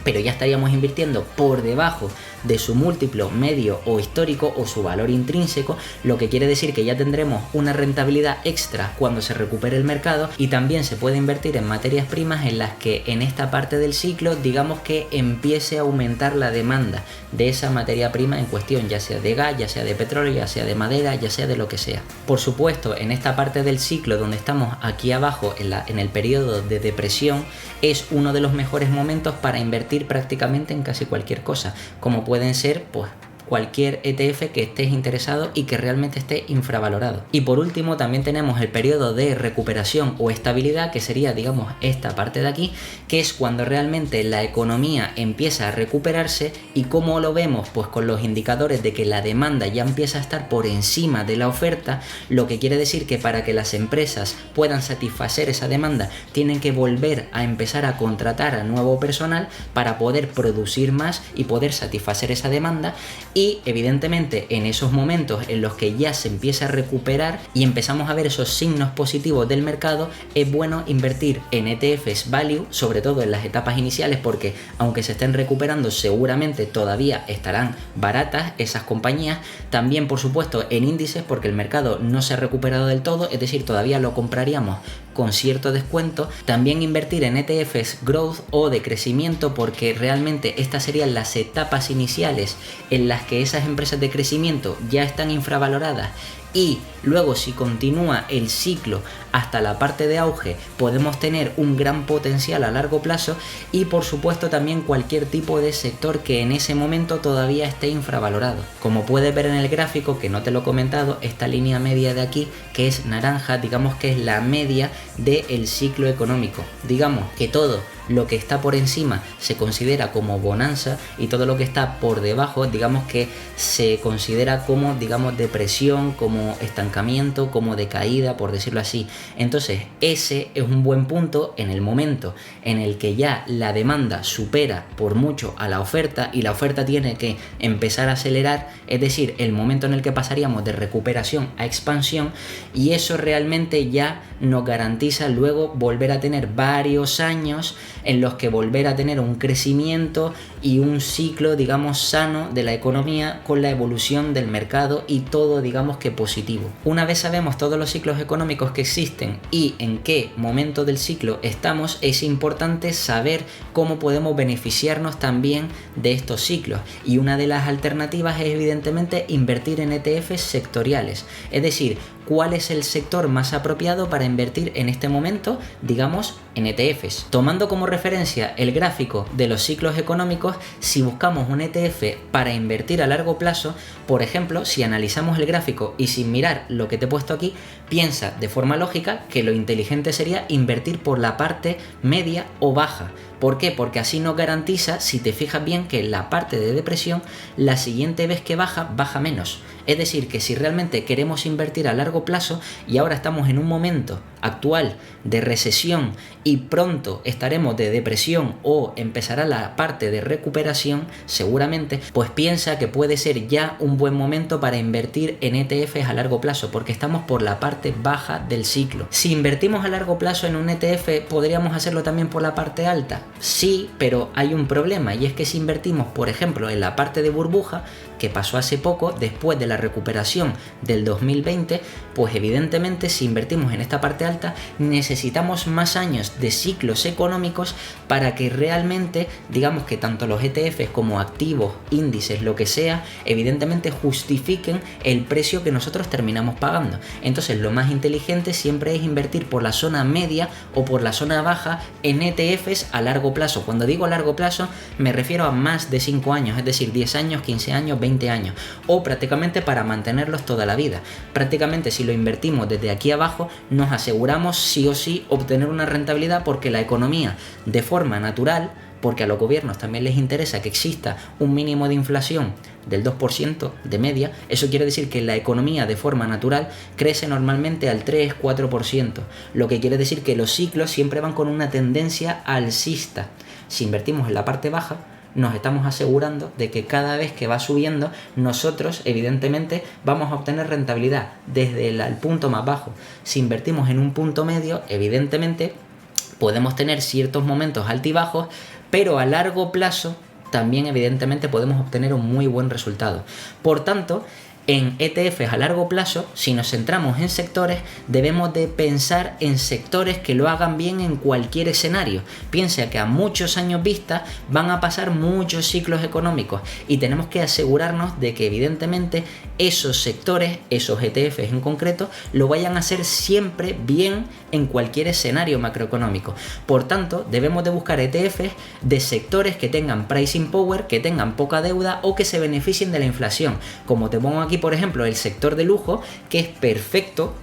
pero ya estaríamos invirtiendo por debajo de su múltiplo medio o histórico o su valor intrínseco, lo que quiere decir que ya tendremos una rentabilidad extra cuando se recupere el mercado. Y también se puede invertir en materias primas en las que en esta parte del ciclo digamos que empiece a aumentar la demanda de esa materia prima en cuestión, ya sea de gas, ya sea de petróleo, ya sea de madera, ya sea de lo que sea. Por supuesto, en esta parte del ciclo donde estamos aquí abajo en el periodo de depresión, es uno de los mejores momentos para invertir prácticamente en casi cualquier cosa, como pueden ser pues cualquier ETF que estés interesado y que realmente esté infravalorado. Y por último también tenemos el periodo de recuperación o estabilidad, que sería digamos esta parte de aquí, que es cuando realmente la economía empieza a recuperarse. ¿Y cómo lo vemos? Pues con los indicadores de que la demanda ya empieza a estar por encima de la oferta, lo que quiere decir que para que las empresas puedan satisfacer esa demanda tienen que volver a empezar a contratar a nuevo personal para poder producir más y poder satisfacer esa demanda. Y evidentemente en esos momentos en los que ya se empieza a recuperar y empezamos a ver esos signos positivos del mercado, es bueno invertir en ETFs value, sobre todo en las etapas iniciales, porque aunque se estén recuperando seguramente todavía estarán baratas esas compañías. También por supuesto en índices, porque el mercado no se ha recuperado del todo, es decir, todavía lo compraríamos con cierto descuento. También invertir en ETFs growth o de crecimiento, porque realmente estas serían las etapas iniciales en las que esas empresas de crecimiento ya están infravaloradas, y luego si continúa el ciclo hasta la parte de auge podemos tener un gran potencial a largo plazo. Y por supuesto también cualquier tipo de sector que en ese momento todavía esté infravalorado. Como puedes ver en el gráfico, que no te lo he comentado, esta línea media de aquí que es naranja, digamos que es la media del ciclo económico. Digamos que todo lo que está por encima se considera como bonanza y todo lo que está por debajo digamos que se considera como digamos depresión, como estancamiento, como decaída, por decirlo así. Entonces ese es un buen punto en el momento en el que ya la demanda supera por mucho a la oferta y la oferta tiene que empezar a acelerar, es decir, el momento en el que pasaríamos de recuperación a expansión, y eso realmente ya nos garantiza luego volver a tener varios años en los que volver a tener un crecimiento y un ciclo digamos sano de la economía con la evolución del mercado y todo digamos que positivo. Una vez sabemos todos los ciclos económicos que existen y en qué momento del ciclo estamos, es importante saber cómo podemos beneficiarnos también de estos ciclos, y una de las alternativas es evidentemente invertir en ETFs sectoriales, es decir, ¿cuál es el sector más apropiado para invertir en este momento, digamos, en ETFs? Tomando como referencia el gráfico de los ciclos económicos, si buscamos un ETF para invertir a largo plazo, por ejemplo, si analizamos el gráfico y sin mirar lo que te he puesto aquí, piensa de forma lógica que lo inteligente sería invertir por la parte media o baja. ¿Por qué? Porque así nos garantiza, si te fijas bien, que en la parte de depresión, la siguiente vez que baja, baja menos. Es decir, que si realmente queremos invertir a largo plazo y ahora estamos en un momento actual de recesión y pronto estaremos de depresión o empezará la parte de recuperación seguramente, pues piensa que puede ser ya un buen momento para invertir en ETFs a largo plazo, porque estamos por la parte baja del ciclo. Si invertimos a largo plazo en un ETF, ¿podríamos hacerlo también por la parte alta? Sí, pero hay un problema, y es que si invertimos, por ejemplo, en la parte de burbuja, que pasó hace poco, después de la recuperación del 2020, pues evidentemente si invertimos en esta parte alta necesitamos más años de ciclos económicos para que realmente, digamos que tanto los ETFs como activos, índices, lo que sea, evidentemente justifiquen el precio que nosotros terminamos pagando. Entonces lo más inteligente siempre es invertir por la zona media o por la zona baja en ETFs a largo plazo. Cuando digo a largo plazo me refiero a más de 5 años, es decir, 10 años, 15 años, 20 años, o prácticamente para mantenerlos toda la vida. Prácticamente si lo invertimos desde aquí abajo nos aseguramos sí o sí obtener una rentabilidad, porque la economía de forma natural, porque a los gobiernos también les interesa que exista un mínimo de inflación del 2% de media, eso quiere decir que la economía de forma natural crece normalmente al 3-4%, lo que quiere decir que los ciclos siempre van con una tendencia alcista. Si invertimos en la parte baja, nos estamos asegurando de que cada vez que va subiendo, nosotros evidentemente vamos a obtener rentabilidad desde el punto más bajo. Si invertimos en un punto medio, evidentemente podemos tener ciertos momentos altibajos, pero a largo plazo también evidentemente podemos obtener un muy buen resultado. Por tanto, en ETFs a largo plazo, si nos centramos en sectores, debemos de pensar en sectores que lo hagan bien en cualquier escenario. Piensa que a muchos años vista van a pasar muchos ciclos económicos y tenemos que asegurarnos de que evidentemente esos sectores, esos ETFs en concreto, lo vayan a hacer siempre bien en cualquier escenario macroeconómico. Por tanto, debemos de buscar ETFs de sectores que tengan pricing power, que tengan poca deuda o que se beneficien de la inflación. Como te pongo aquí, por ejemplo, el sector de lujo, que es perfecto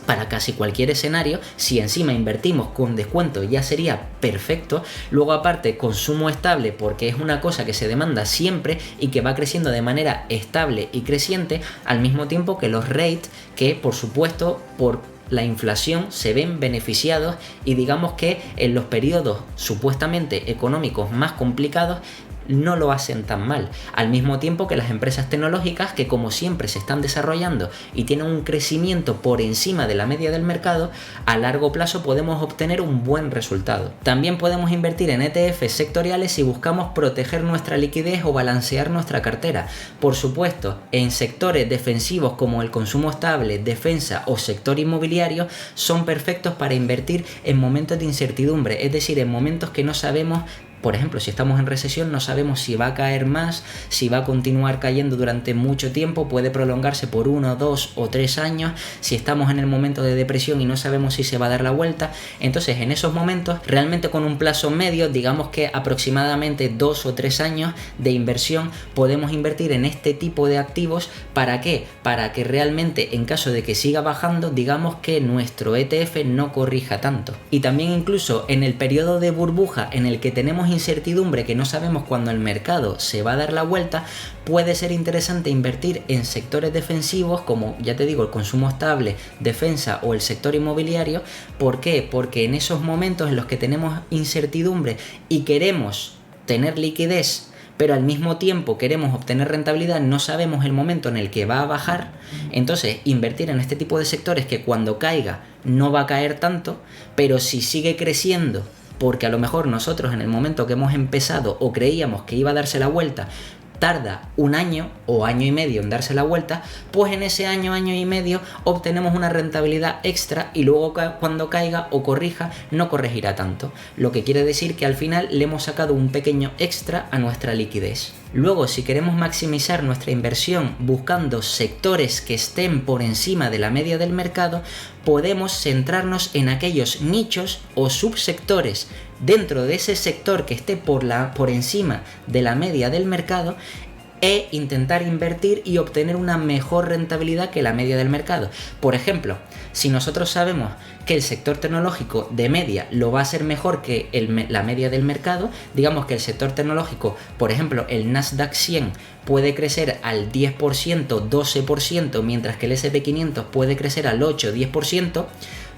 para casi cualquier escenario. Si encima invertimos con descuento ya sería perfecto. Luego aparte, consumo estable, porque es una cosa que se demanda siempre y que va creciendo de manera estable y creciente, al mismo tiempo que los rates, que por supuesto por la inflación se ven beneficiados, y digamos que en los periodos supuestamente económicos más complicados no lo hacen tan mal, al mismo tiempo que las empresas tecnológicas, que como siempre se están desarrollando y tienen un crecimiento por encima de la media del mercado, a largo plazo podemos obtener un buen resultado. También podemos invertir en ETFs sectoriales si buscamos proteger nuestra liquidez o balancear nuestra cartera. Por supuesto, en sectores defensivos como el consumo estable, defensa o sector inmobiliario son perfectos para invertir en momentos de incertidumbre, es decir, en momentos que no sabemos. Por ejemplo, si estamos en recesión, no sabemos si va a caer más, si va a continuar cayendo durante mucho tiempo, puede prolongarse por 1, 2 o 3 años. Si estamos en el momento de depresión y no sabemos si se va a dar la vuelta, entonces en esos momentos, realmente con un plazo medio, digamos que aproximadamente 2 o 3 años de inversión, podemos invertir en este tipo de activos. ¿Para qué? Para que realmente, en caso de que siga bajando, digamos que nuestro ETF no corrija tanto. Y también incluso en el periodo de burbuja en el que tenemos incertidumbre, que no sabemos cuándo el mercado se va a dar la vuelta, puede ser interesante invertir en sectores defensivos como, ya te digo, el consumo estable, defensa o el sector inmobiliario. ¿Por qué? Porque en esos momentos en los que tenemos incertidumbre y queremos tener liquidez, pero al mismo tiempo queremos obtener rentabilidad, no sabemos el momento en el que va a bajar, entonces invertir en este tipo de sectores que cuando caiga no va a caer tanto, pero si sigue creciendo, porque a lo mejor nosotros en el momento que hemos empezado o creíamos que iba a darse la vuelta, tarda un año o año y medio en darse la vuelta, pues en ese año, año y medio obtenemos una rentabilidad extra y luego cuando caiga o corrija no corregirá tanto, lo que quiere decir que al final le hemos sacado un pequeño extra a nuestra liquidez. Luego, si queremos maximizar nuestra inversión buscando sectores que estén por encima de la media del mercado, podemos centrarnos en aquellos nichos o subsectores dentro de ese sector que esté por encima de la media del mercado e intentar invertir y obtener una mejor rentabilidad que la media del mercado. Por ejemplo, si nosotros sabemos que el sector tecnológico de media lo va a hacer mejor que la media del mercado, digamos que el sector tecnológico, por ejemplo, el Nasdaq 100 puede crecer al 10%, 12%, mientras que el S&P 500 puede crecer al 8, 10%,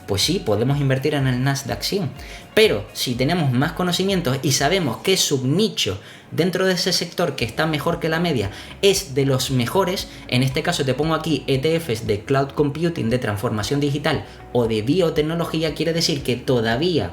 pues sí, podemos invertir en el Nasdaq 100. Pero si tenemos más conocimientos y sabemos qué subnicho dentro de ese sector que está mejor que la media es de los mejores, en este caso te pongo aquí ETFs de Cloud Computing, de transformación digital o de biotecnología, quiere decir que todavía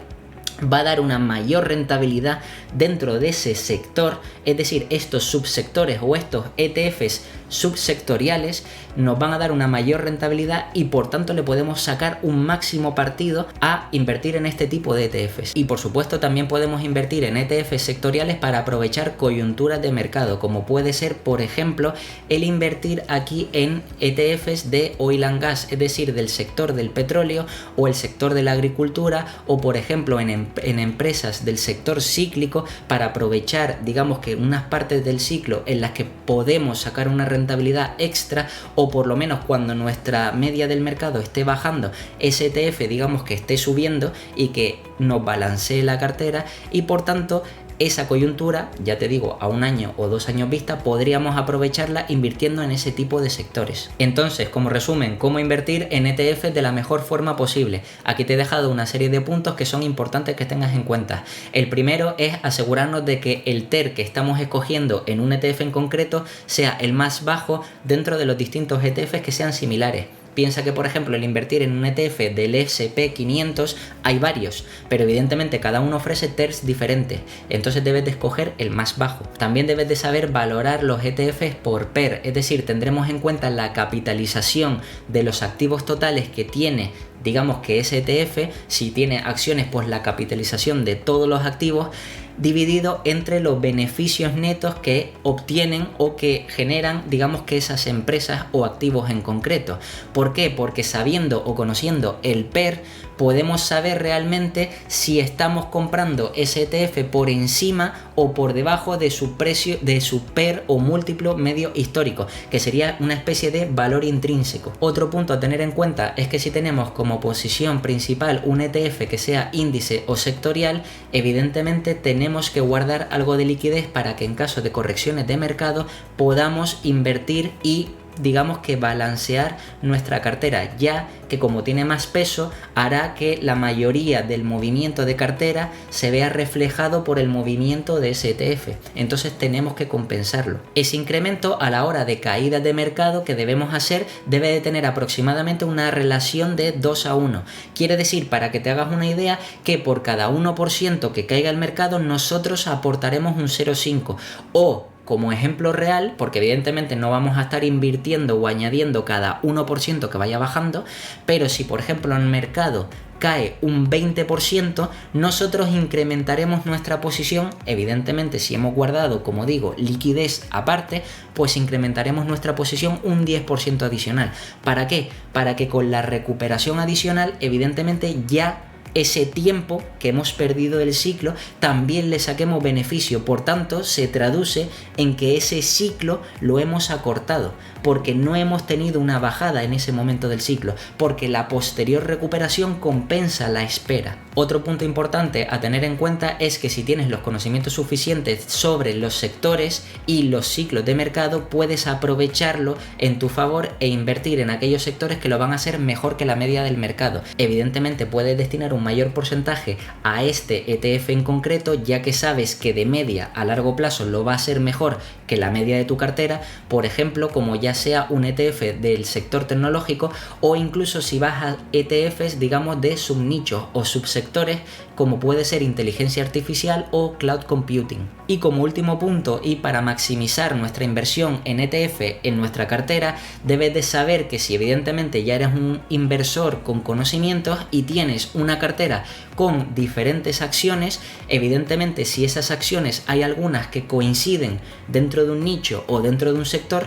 va a dar una mayor rentabilidad dentro de ese sector, es decir, estos subsectores o estos ETFs subsectoriales nos van a dar una mayor rentabilidad y por tanto le podemos sacar un máximo partido a invertir en este tipo de ETFs. Y por supuesto también podemos invertir en ETFs sectoriales para aprovechar coyunturas de mercado, como puede ser por ejemplo el invertir aquí en ETFs de oil and gas, es decir, del sector del petróleo o el sector de la agricultura, o por ejemplo en empresas del sector cíclico, para aprovechar digamos que unas partes del ciclo en las que podemos sacar una rentabilidad extra, o por lo menos cuando nuestra media del mercado esté bajando, ese ETF digamos que esté subiendo y que nos balancee la cartera, y por tanto esa coyuntura, ya te digo, a 1 año o 2 años vista, podríamos aprovecharla invirtiendo en ese tipo de sectores. Entonces, como resumen, cómo invertir en ETF de la mejor forma posible. Aquí te he dejado una serie de puntos que son importantes que tengas en cuenta. El primero es asegurarnos de que el TER que estamos escogiendo en un ETF en concreto sea el más bajo dentro de los distintos ETFs que sean similares. Piensa que, por ejemplo, el invertir en un ETF del SP500 hay varios, pero evidentemente cada uno ofrece TERs diferentes, entonces debes de escoger el más bajo. También debes de saber valorar los ETFs por PER, es decir, tendremos en cuenta la capitalización de los activos totales que tiene, digamos que ese ETF, si tiene acciones, pues la capitalización de todos los activos, dividido entre los beneficios netos que obtienen o que generan, digamos que esas empresas o activos en concreto. ¿Por qué? Porque sabiendo o conociendo el PER, podemos saber realmente si estamos comprando ese ETF por encima o por debajo de su precio, de su PER o múltiplo medio histórico, que sería una especie de valor intrínseco. Otro punto a tener en cuenta es que si tenemos como posición principal un ETF que sea índice o sectorial, evidentemente tenemos que guardar algo de liquidez para que en caso de correcciones de mercado podamos invertir y digamos que balancear nuestra cartera, ya que como tiene más peso hará que la mayoría del movimiento de cartera se vea reflejado por el movimiento de ese ETF, entonces tenemos que compensarlo. Ese incremento a la hora de caídas de mercado que debemos hacer debe de tener aproximadamente una relación de 2:1, quiere decir, para que te hagas una idea, que por cada 1% que caiga el mercado nosotros aportaremos un 0,5 o como ejemplo real, porque evidentemente no vamos a estar invirtiendo o añadiendo cada 1% que vaya bajando, pero si por ejemplo en el mercado cae un 20%, nosotros incrementaremos nuestra posición, evidentemente si hemos guardado, como digo, liquidez aparte, pues incrementaremos nuestra posición un 10% adicional. ¿Para qué? Para que con la recuperación adicional, evidentemente ya ese tiempo que hemos perdido del ciclo también le saquemos beneficio, por tanto se traduce en que ese ciclo lo hemos acortado, porque no hemos tenido una bajada en ese momento del ciclo, porque la posterior recuperación compensa la espera. Otro punto importante a tener en cuenta es que si tienes los conocimientos suficientes sobre los sectores y los ciclos de mercado, puedes aprovecharlo en tu favor e invertir en aquellos sectores que lo van a hacer mejor que la media del mercado. Evidentemente puedes destinar un mayor porcentaje a este ETF en concreto, ya que sabes que de media a largo plazo lo va a hacer mejor que la media de tu cartera, por ejemplo, como ya sea un ETF del sector tecnológico o incluso si vas a ETFs, digamos, de subnichos o subsectores, como puede ser inteligencia artificial o cloud computing. Y como último punto, y para maximizar nuestra inversión en ETF en nuestra cartera, debes de saber que si evidentemente ya eres un inversor con conocimientos y tienes una cartera con diferentes acciones, evidentemente si esas acciones hay algunas que coinciden dentro de un nicho o dentro de un sector,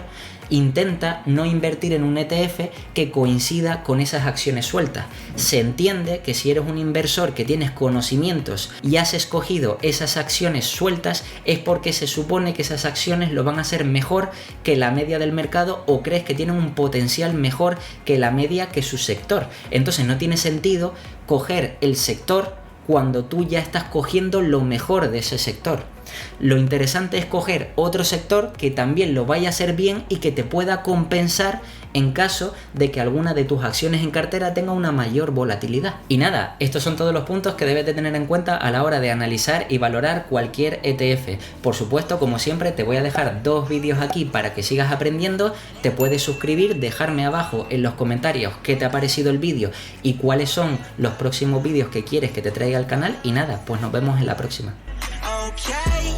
intenta no invertir en un ETF que coincida con esas acciones sueltas. Se entiende que si eres un inversor que tienes conocimientos y has escogido esas acciones sueltas es porque se supone que esas acciones lo van a hacer mejor que la media del mercado o crees que tienen un potencial mejor que la media que su sector. Entonces no tiene sentido coger el sector cuando tú ya estás cogiendo lo mejor de ese sector. Lo interesante es coger otro sector que también lo vaya a hacer bien y que te pueda compensar en caso de que alguna de tus acciones en cartera tenga una mayor volatilidad. Y nada, estos son todos los puntos que debes de tener en cuenta a la hora de analizar y valorar cualquier ETF. Por supuesto, como siempre, te voy a dejar 2 vídeos aquí para que sigas aprendiendo. Te puedes suscribir, dejarme abajo en los comentarios qué te ha parecido el vídeo y cuáles son los próximos vídeos que quieres que te traiga al canal. Y nada, pues nos vemos en la próxima. Okay.